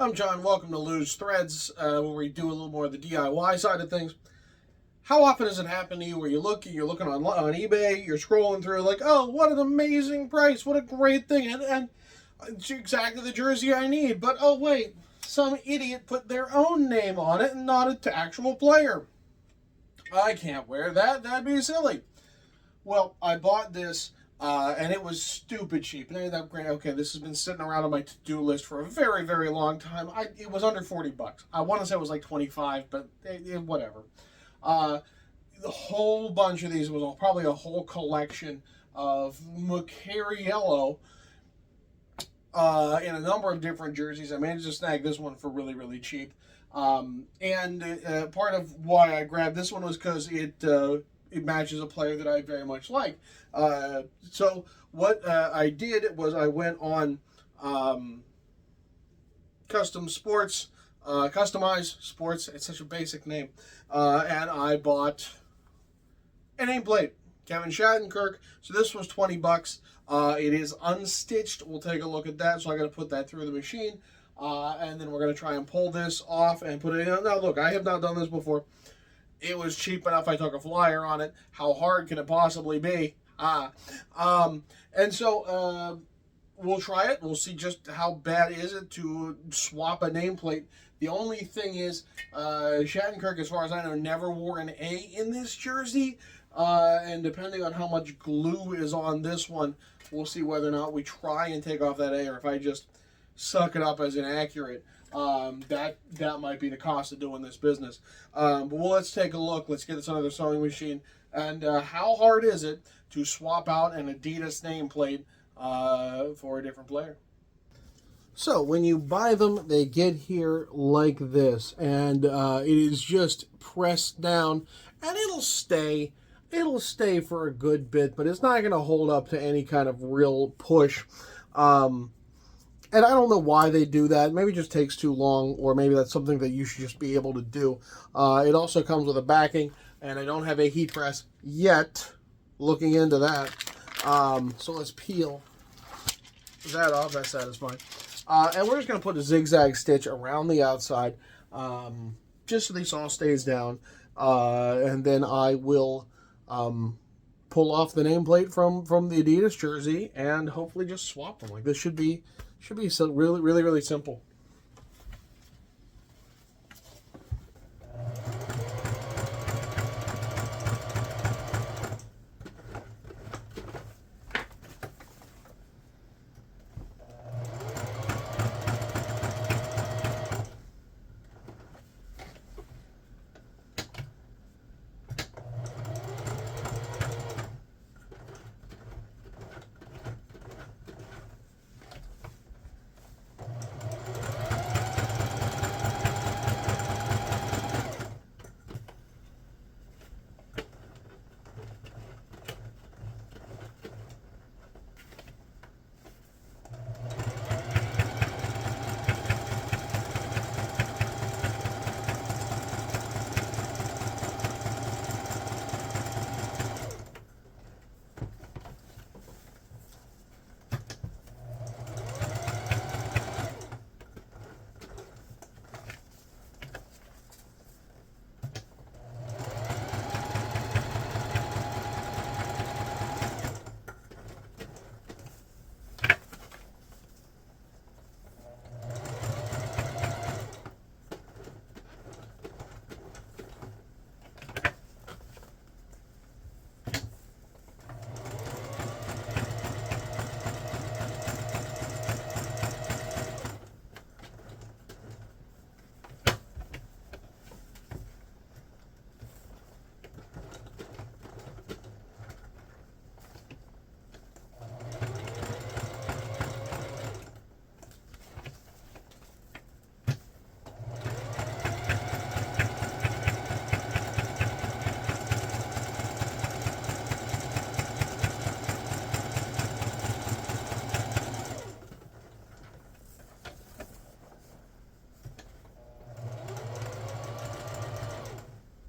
I'm John. Welcome to Loose Threads, where we do a little more of the DIY side of things. How often does it happen to you where you're looking on eBay, you're scrolling through, like, oh, what an amazing price, what a great thing, and it's exactly the jersey I need, but oh, wait, some idiot put their own name on it and not an actual player. I can't wear that, that'd be silly. Well, I bought this, and it was stupid cheap. And I ended up, okay, this has been sitting around on my to-do list for a very, very long time. It was under $40. I want to say it was like 25, but whatever. The whole bunch of these was probably a whole collection of Macariello in a number of different jerseys. I managed to snag this one for really, really cheap. And part of why I grabbed this one was because it matches a player that I very much like. So what I did was I went on Customize Sports. It's such a basic name. And I bought a nameplate, Kevin Shattenkirk. So this was $20. It is unstitched. We'll take a look at that. So I got to put that through the machine. And then we're going to try and pull this off and put it in. Now, look, I have not done this before. It was cheap enough. I took a flyer on it. How hard can it possibly be? And so we'll try it. We'll see just how bad is it to swap a nameplate. The only thing is, Shattenkirk, as far as I know, never wore an A in this jersey. And depending on how much glue is on this one, we'll see whether or not we try and take off that A, or if I just suck it up as inaccurate. That might be the cost of doing this business. But let's take a look. Let's get this under the sewing machine. And how hard is it to swap out an Adidas nameplate for a different player? So when you buy them, they get here like this, and it is just pressed down, and it'll stay. It'll stay for a good bit, but it's not going to hold up to any kind of real push. And I don't know why they do that. Maybe it just takes too long, or maybe that's something that you should just be able to do. It also comes with a backing, and I don't have a heat press yet. Looking into that. So let's peel that off. That's satisfying. And we're just going to put a zigzag stitch around the outside, just so this all stays down. And then I will pull off the nameplate from the Adidas jersey and hopefully just swap them. Like, this should be so really, really, really simple.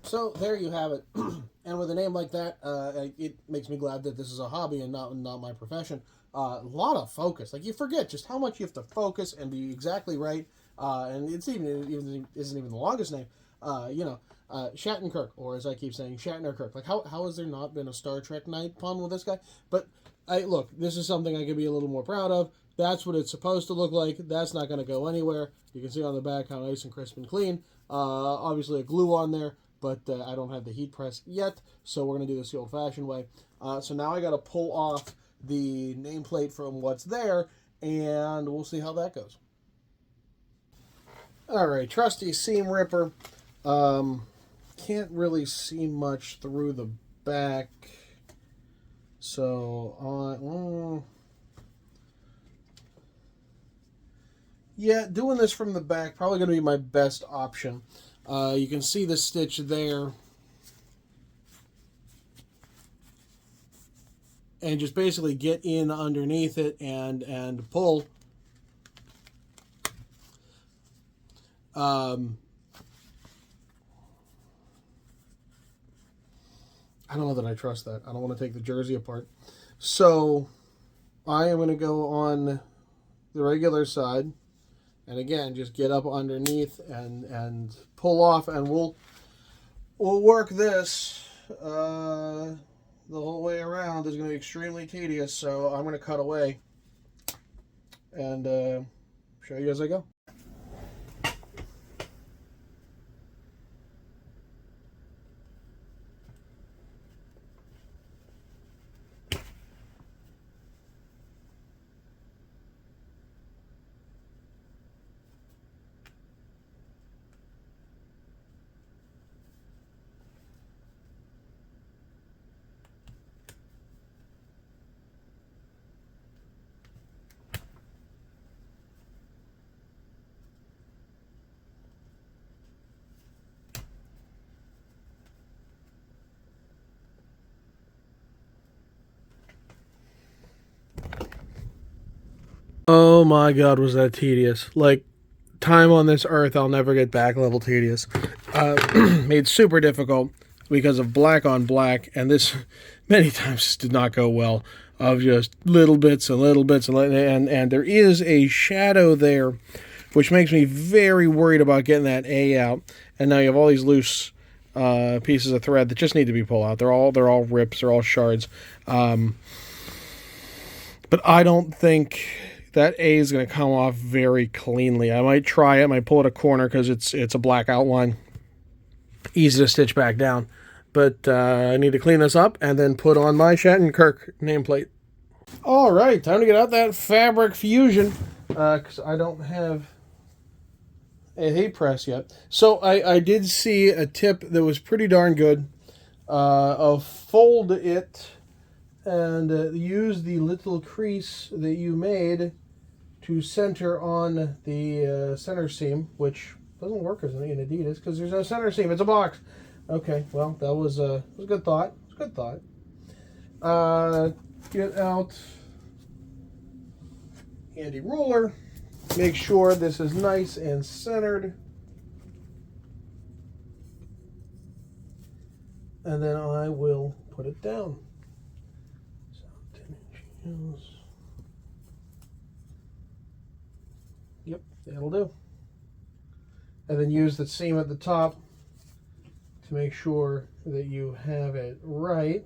So there you have it. And with a name like that, it makes me glad that this is a hobby and not my profession. A lot of focus. Like, you forget just how much you have to focus and be exactly right. and it's even isn't even the longest name. Shattenkirk, or as I keep saying, Shatnerkirk. Like, how has there not been a Star Trek night pun with this guy? But look, this is something I could be a little more proud of. That's what it's supposed to look like. That's not going to go anywhere. You can see on the back how nice and crisp and clean. Obviously a glue on there, but I don't have the heat press yet, so we're going to do this the old-fashioned way. So now I got to pull off the nameplate from what's there, and we'll see how that goes. All right, trusty seam ripper. Can't really see much through the back, so yeah, doing this from the back probably going to be my best option. You can see the stitch there, and just basically get in underneath it and pull. I don't know that I trust that. I don't want to take the jersey apart. So I am going to go on the regular side. And again, just get up underneath and pull off. And we'll work this the whole way around. It's going to be extremely tedious. So I'm going to cut away and show you as I go. Oh my god, was that tedious. Like, time on this earth I'll never get back level tedious. Made super difficult because of black on black, and this many times did not go well. Of just little bits and little bits, and there is a shadow there, which makes me very worried about getting that A out. And now you have all these loose pieces of thread that just need to be pulled out. They're all rips, they're all shards. But I don't think that A is going to come off very cleanly. I might try it. I might pull it a corner because it's a black outline. Easy to stitch back down. But I need to clean this up and then put on my Shattenkirk nameplate. All right, time to get out that fabric fusion because I don't have a heat press yet. So I did see a tip that was pretty darn good of fold it and use the little crease that you made to center on the center seam, which doesn't work as an Adidas because there's no center seam. It's a box. Okay, well, that was a good thought. It's a good thought. Get out handy ruler. Make sure this is nice and centered. And then I will put it down. So 10 inches. Yep, that'll do. And then use the seam at the top to make sure that you have it right.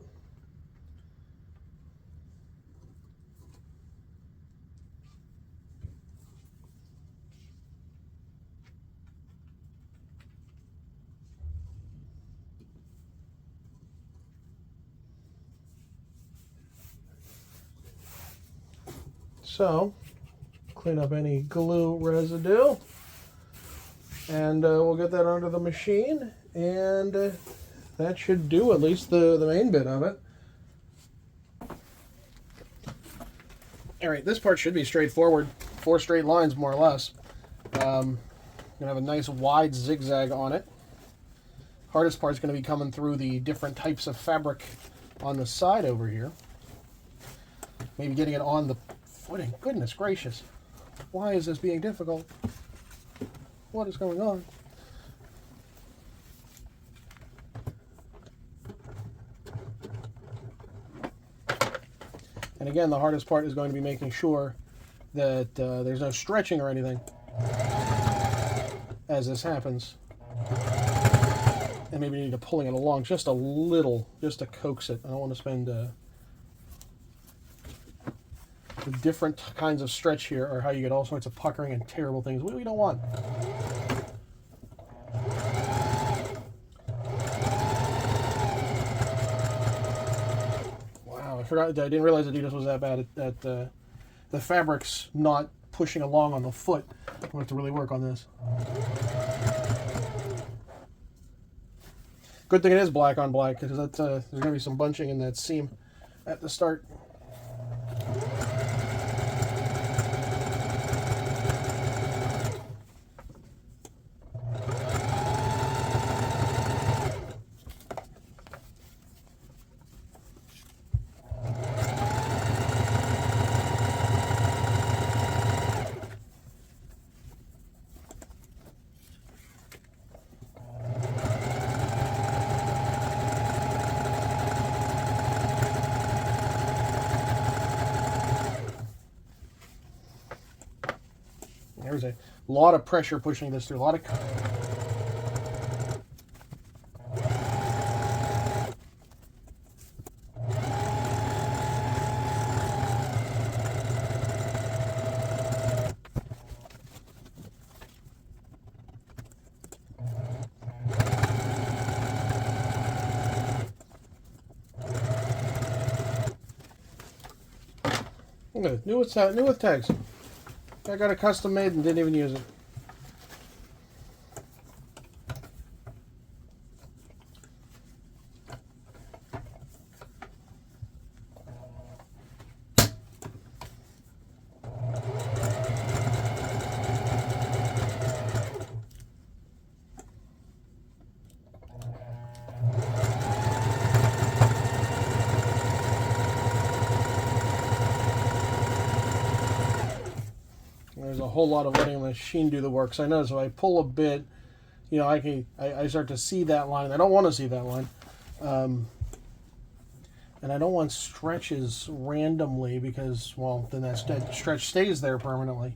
So, clean up any glue residue, and we'll get that under the machine, and that should do at least the main bit of it. Alright, this part should be straightforward. 4 straight lines, more or less. Gonna have a nice wide zigzag on it. Hardest part is going to be coming through the different types of fabric on the side over here. Maybe getting it on the footing. Goodness gracious. Why is this being difficult? What is going on? And again, the hardest part is going to be making sure that there's no stretching or anything. as this happens. And maybe need to pulling it along just a little, just to coax it. I don't want to spend the different kinds of stretch here are how you get all sorts of puckering and terrible things we don't want. Wow, I forgot. I didn't realize Adidas was that bad at the fabric's not pushing along on the foot. We have to really work on this. Good thing it is black on black, because there's going to be some bunching in that seam at the start. There's a lot of pressure pushing this through, a lot of... New with tags. I got a custom made and didn't even use it. There's a whole lot of letting the machine do the work. So I notice if I pull a bit, you know, I start to see that line. I don't want to see that line. And I don't want stretches randomly because, well, then that stretch stays there permanently.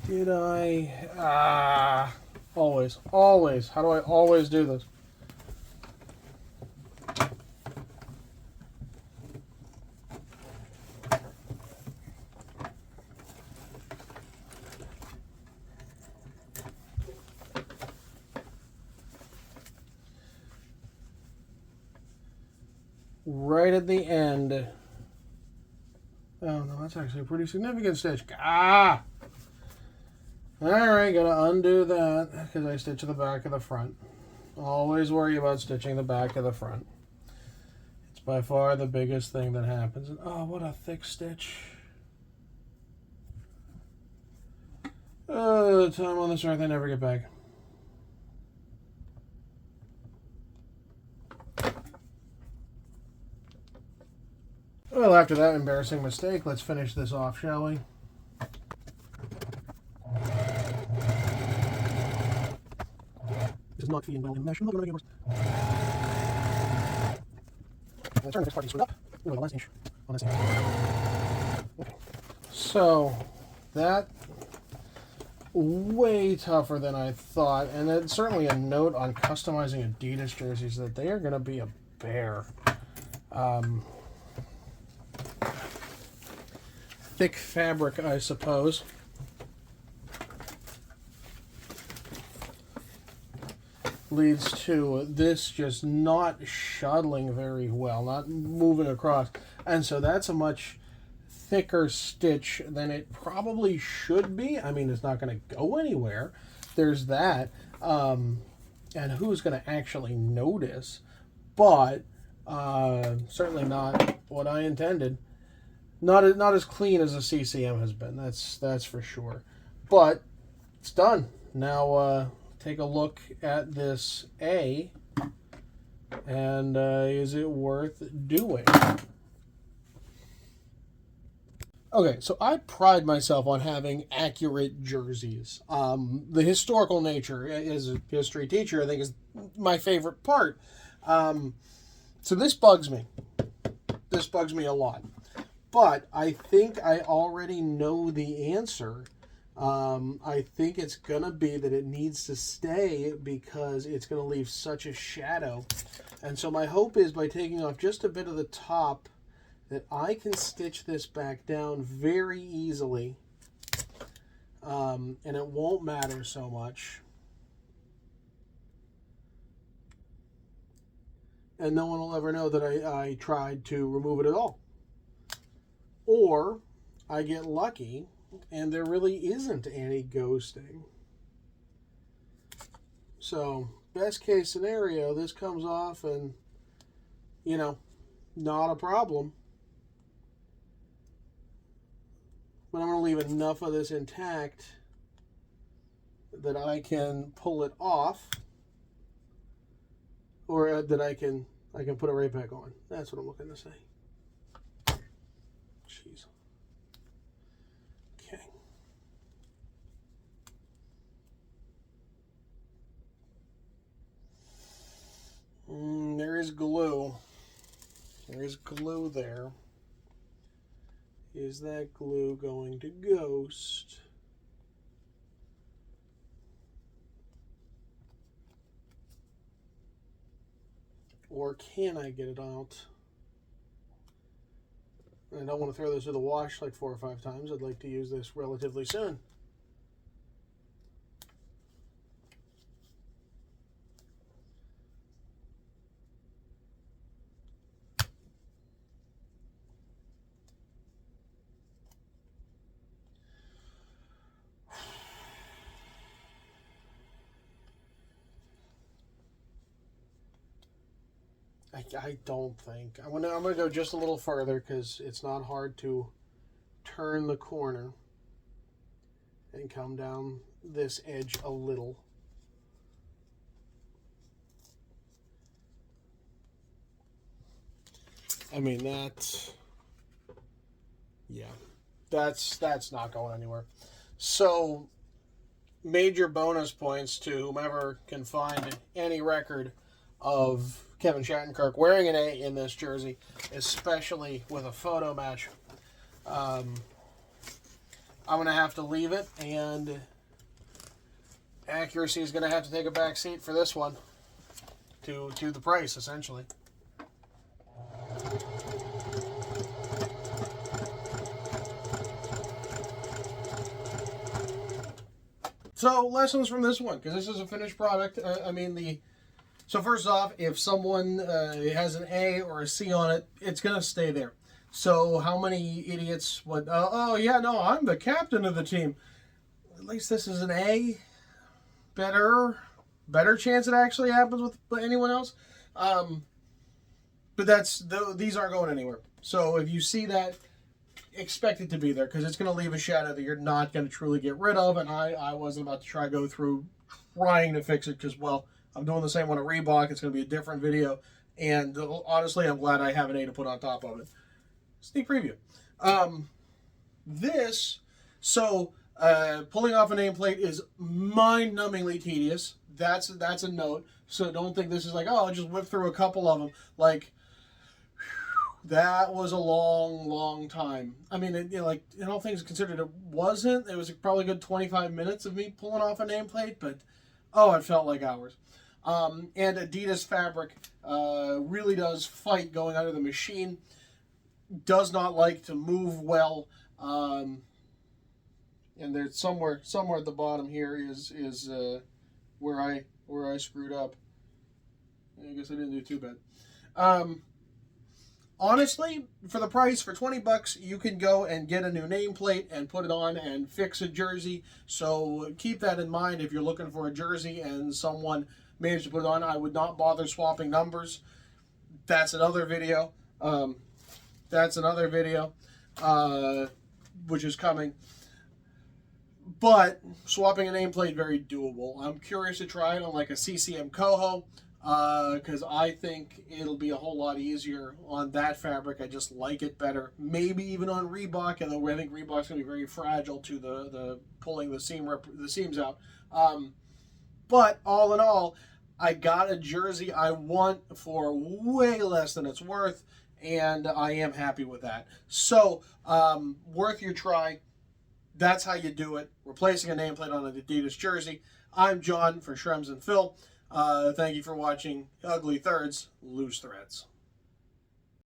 Did I? Always. How do I always do this? Right at the end. Oh no, that's actually a pretty significant stitch. Ah! Alright, gotta undo that because I stitched the back of the front. Always worry about stitching the back of the front. It's by far the biggest thing that happens. And oh, what a thick stitch. Oh, the time on this earth I never get back. Well, after that embarrassing mistake, let's finish this off, shall we? Does not feed well in mesh. I'm not going to make it worse. I'm going to turn this part screwed up. Ooh, the last inch on this end. Okay. So, that way tougher than I thought, and it's certainly a note on customizing Adidas jerseys that they are going to be a bear. Thick fabric, I suppose. leads to this just not shuttling very well, not moving across. And so that's a much thicker stitch than it probably should be. I mean, it's not going to go anywhere. There's that. And who's going to actually notice? But certainly not what I intended. Not as clean as a CCM has been. That's for sure. But it's done. Now take a look at this A, and is it worth doing? Okay, so I pride myself on having accurate jerseys. The historical nature, as a history teacher, I think is my favorite part. So this bugs me. This bugs me a lot. But I think I already know the answer. I think it's going to be that it needs to stay because it's going to leave such a shadow. And so my hope is by taking off just a bit of the top that I can stitch this back down very easily. And it won't matter so much. And no one will ever know that I tried to remove it at all. Or I get lucky and there really isn't any ghosting. So, best case scenario, this comes off and, you know, not a problem. But I'm going to leave enough of this intact that I can pull it off, or that I can put it right back on. That's what I'm looking to say. Jeez. Okay. There is glue. There is glue there. Is that glue going to ghost? Or can I get it out? I don't want to throw this to the wash like 4 or 5 times. I'd like to use this relatively soon. I don't think. I'm gonna go just a little further because it's not hard to turn the corner and come down this edge a little. I mean, that's not going anywhere. So major bonus points to whomever can find any record of Kevin Shattenkirk wearing an A in this jersey, especially with a photo match. I'm going to have to leave it, and accuracy is going to have to take a back seat for this one to the price, essentially. So, lessons from this one, because this is a finished product. So first off, if someone has an A or a C on it, it's going to stay there. So how many idiots would, oh yeah, no, I'm the captain of the team. At least this is an A. Better chance it actually happens with anyone else. But these aren't going anywhere. So if you see that, expect it to be there because it's going to leave a shadow that you're not going to truly get rid of. And I wasn't about to go through trying to fix it because, well, I'm doing the same one at Reebok. It's going to be a different video. And honestly, I'm glad I have an A to put on top of it. Sneak preview. Pulling off a nameplate is mind-numbingly tedious. That's a note. So don't think this is like, oh, I'll just whip through a couple of them. Like, that was a long, long time. I mean, in all things considered, it wasn't. It was probably a good 25 minutes of me pulling off a nameplate, but, oh, it felt like hours. And Adidas fabric really does fight going under the machine. Does not like to move well. And there's somewhere at the bottom here is where I screwed up. I guess I didn't do too bad. Honestly, for the price, for 20 bucks, you can go and get a new nameplate and put it on and fix a jersey. So keep that in mind if you're looking for a jersey and someone managed to put it on. I would not bother swapping numbers. That's another video. Which is coming. But swapping a nameplate, very doable. I'm curious to try it on like a CCM Coho, because I think it'll be a whole lot easier on that fabric. I just like it better. Maybe even on Reebok, although I think Reebok's going to be very fragile to the pulling the seams out. But all in all, I got a jersey I want for way less than it's worth, and I am happy with that. So, worth your try. That's how you do it. Replacing a nameplate on an Adidas jersey. I'm John for Shrems and Phil. Thank you for watching Ugly Thirds, Loose Threads.